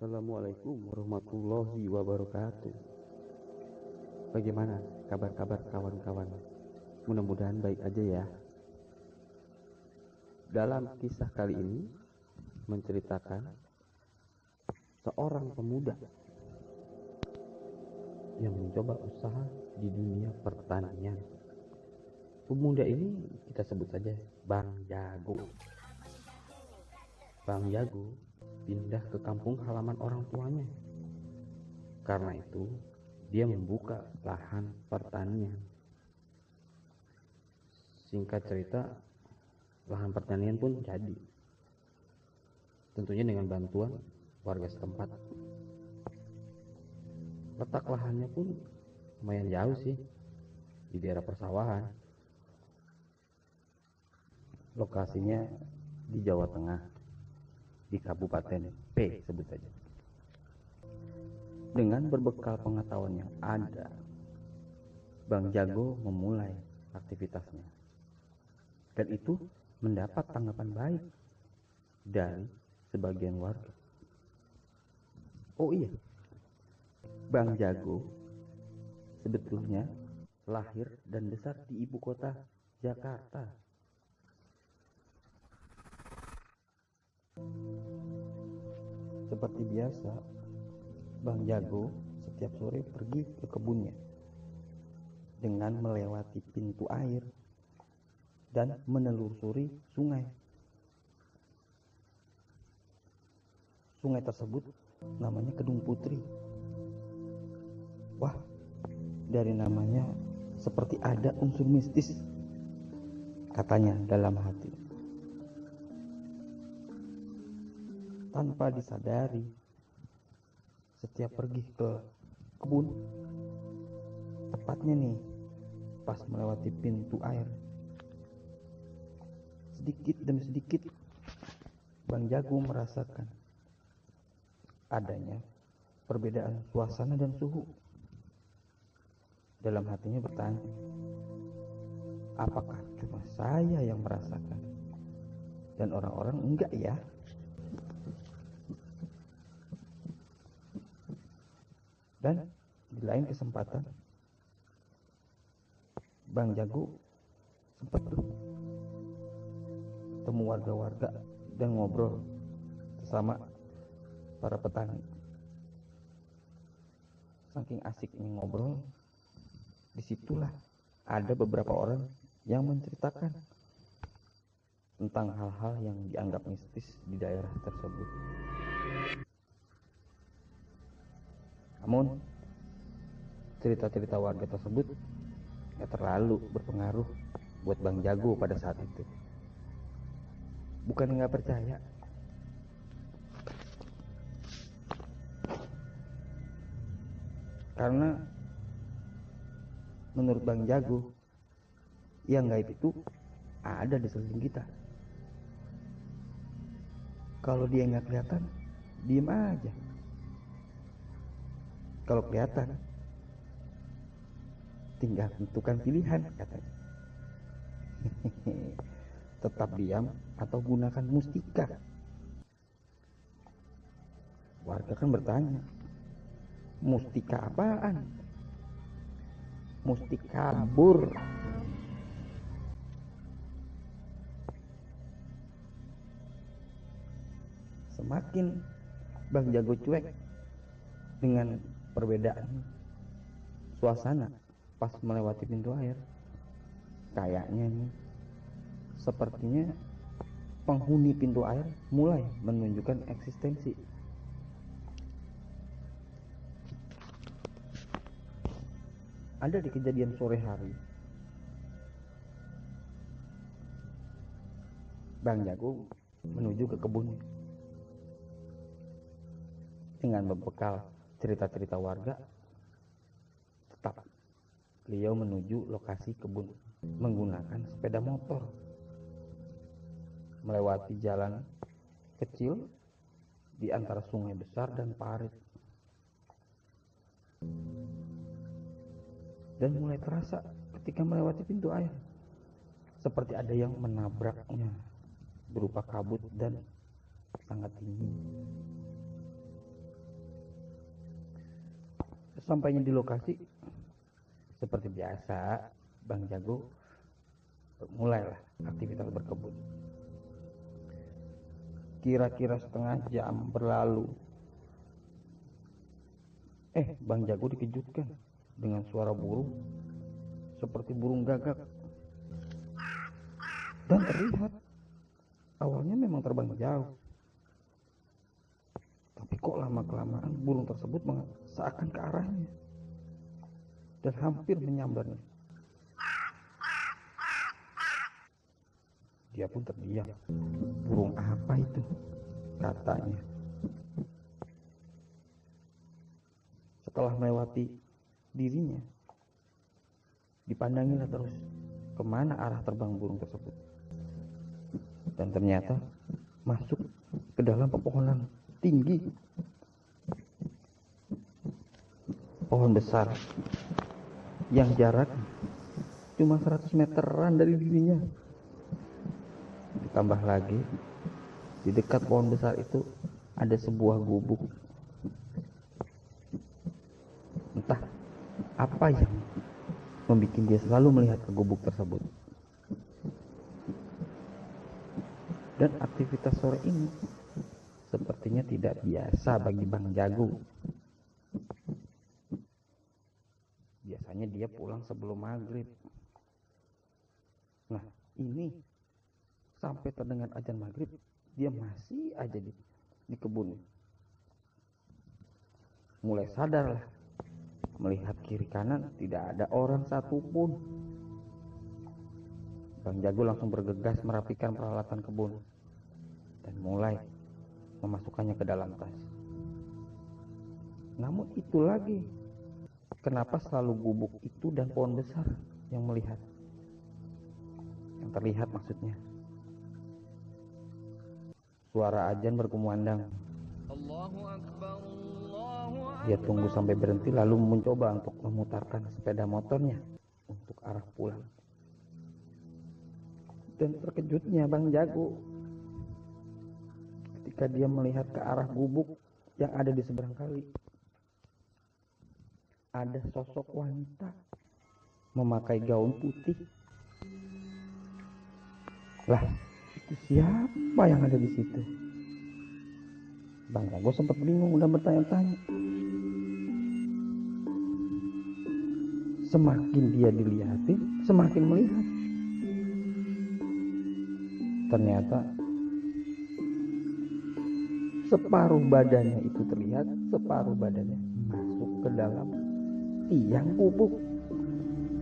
Assalamualaikum warahmatullahi wabarakatuh. Bagaimana kabar-kabar kawan-kawan? Mudah-mudahan baik aja ya. Dalam kisah kali ini menceritakan seorang pemuda yang mencoba usaha di dunia pertanian. Pemuda ini kita sebut saja Bang Jago. Bang Jago pindah ke kampung halaman orang tuanya. Karena itu, dia membuka lahan pertanian. Singkat cerita, lahan pertanian pun jadi. Tentunya dengan bantuan warga setempat. Letak lahannya pun lumayan jauh sih, di daerah persawahan. Lokasinya di Jawa Tengah, di Kabupaten P sebut saja. Dengan berbekal pengetahuan yang ada, Bang Jago memulai aktivitasnya. Dan itu mendapat tanggapan baik dari sebagian warga. Oh iya, Bang Jago sebetulnya lahir dan besar di ibu kota Jakarta. Seperti biasa, Bang Jago setiap sore pergi ke kebunnya dengan melewati pintu air dan menelusuri sungai. Sungai tersebut namanya Kedung Putri. Wah, dari namanya seperti ada unsur mistis, katanya dalam hati. Tanpa disadari, setiap pergi ke kebun, tepatnya nih pas melewati pintu air, sedikit demi sedikit Bang Jago merasakan adanya perbedaan suasana dan suhu. Dalam hatinya bertanya, apakah cuma saya yang merasakan dan orang-orang enggak ya? Dan di lain kesempatan, Bang Jago sempat tuh ketemu warga-warga dan ngobrol bersama para petani. Saking asiknya ngobrol, disitulah ada beberapa orang yang menceritakan tentang hal-hal yang dianggap mistis di daerah tersebut. Namun, cerita-cerita warga tersebut gak terlalu berpengaruh buat Bang Jago pada saat itu. Bukan gak percaya, karena menurut Bang Jago, yang gaib itu ada di sekeliling kita. Kalau dia nggak kelihatan, diem aja. Kalau kelihatan, tinggal tentukan pilihan, katanya. Tetap diam atau gunakan mustika. Warga kan bertanya, mustika apaan? Mustika kabur. Semakin Bang Jago cuek dengan perbedaan suasana pas melewati pintu air, kayaknya nih sepertinya penghuni pintu air mulai menunjukkan eksistensi. Ada di kejadian sore hari, Bang Jago menuju ke kebun dengan berbekal cerita-cerita warga. Tetap beliau menuju lokasi kebun menggunakan sepeda motor, melewati jalan kecil di antara sungai besar dan parit. Dan mulai terasa ketika melewati pintu air, seperti ada yang menabraknya berupa kabut dan sangat tinggi. Sesampainya di lokasi, seperti biasa, Bang Jago mulailah aktivitas berkebun. Kira-kira setengah jam berlalu. Bang Jago dikejutkan dengan suara burung seperti burung gagak. Dan terlihat awalnya memang terbang jauh, tapi kok lama-kelamaan burung tersebut seakan ke arahnya dan hampir menyambarnya. Dia pun terdiam. Burung apa itu? Katanya. Setelah melewati dirinya, dipandangilah terus kemana arah terbang burung tersebut. Dan ternyata masuk ke dalam pepohonan tinggi. Pohon besar yang jarak cuma 100 meteran dari dirinya. Ditambah lagi, di dekat pohon besar itu ada sebuah gubuk. Entah apa yang membuat dia selalu melihat ke gubuk tersebut. Dan aktivitas sore ini sepertinya tidak biasa bagi Bang Jago. Biasanya dia pulang sebelum maghrib. Nah, ini sampai terdengar azan maghrib, dia masih aja di kebun. Mulai sadarlah, melihat kiri kanan tidak ada orang satupun. Bang Jago langsung bergegas merapikan peralatan kebun dan mulai memasukkannya ke dalam tas. Namun itu lagi, kenapa selalu gubuk itu dan pohon besar yang melihat? Yang terlihat maksudnya. Suara azan berkumandang. Dia tunggu sampai berhenti lalu mencoba untuk memutarkan sepeda motornya untuk arah pulang. Dan terkejutnya Bang Jago ketika dia melihat ke arah gubuk yang ada di seberang kali. Ada sosok wanita memakai gaun putih. Lah, itu siapa yang ada di situ? Bang Jago sempat bingung dan bertanya-tanya. Semakin dia dilihatin, semakin melihat. Ternyata separuh badannya itu terlihat, separuh badannya masuk ke dalam tiang gubuk.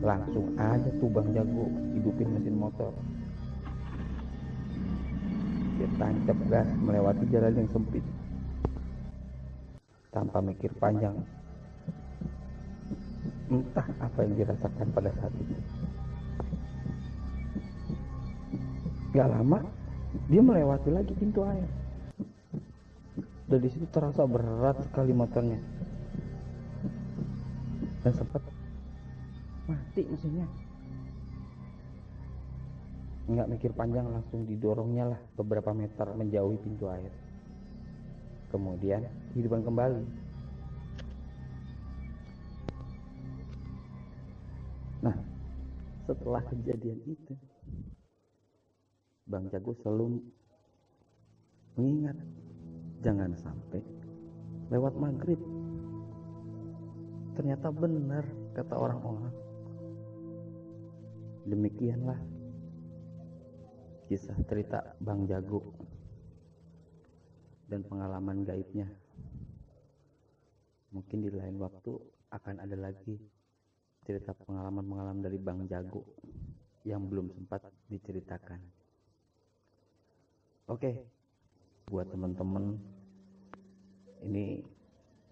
Langsung aja tuh Bang Jago hidupin mesin motor. Dia tancap gas melewati jalan yang sempit tanpa mikir panjang. Entah apa yang dirasakan pada saat itu. Gak lama dia melewati lagi pintu air. Dan di situ terasa berat sekali motornya. Dan sempat mati mesinnya. Nggak mikir panjang, langsung didorongnya lah beberapa meter menjauhi pintu air. Kemudian hidupkan kembali. Nah, setelah kejadian itu, Bang Jago selalu mengingat jangan sampai lewat maghrib. Ternyata benar kata orang-orang. Demikianlah kisah cerita Bang Jago dan pengalaman gaibnya. Mungkin di lain waktu akan ada lagi cerita pengalaman-pengalaman dari Bang Jago yang belum sempat diceritakan. Oke, buat teman-teman, ini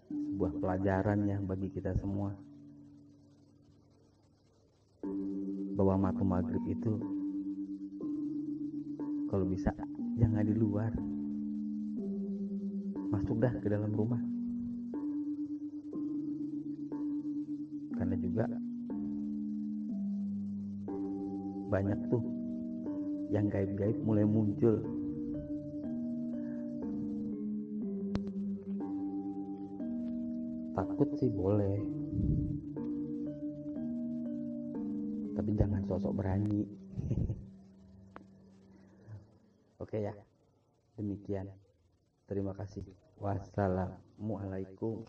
sebuah pelajaran ya bagi kita semua, bahwa waktu maghrib itu kalau bisa jangan di luar, masuk dah ke dalam rumah. Karena juga banyak tuh yang gaib-gaib mulai muncul. takut sih boleh, tapi jangan sosok berani. Oke ya, demikian. Terima kasih. Wassalamualaikum.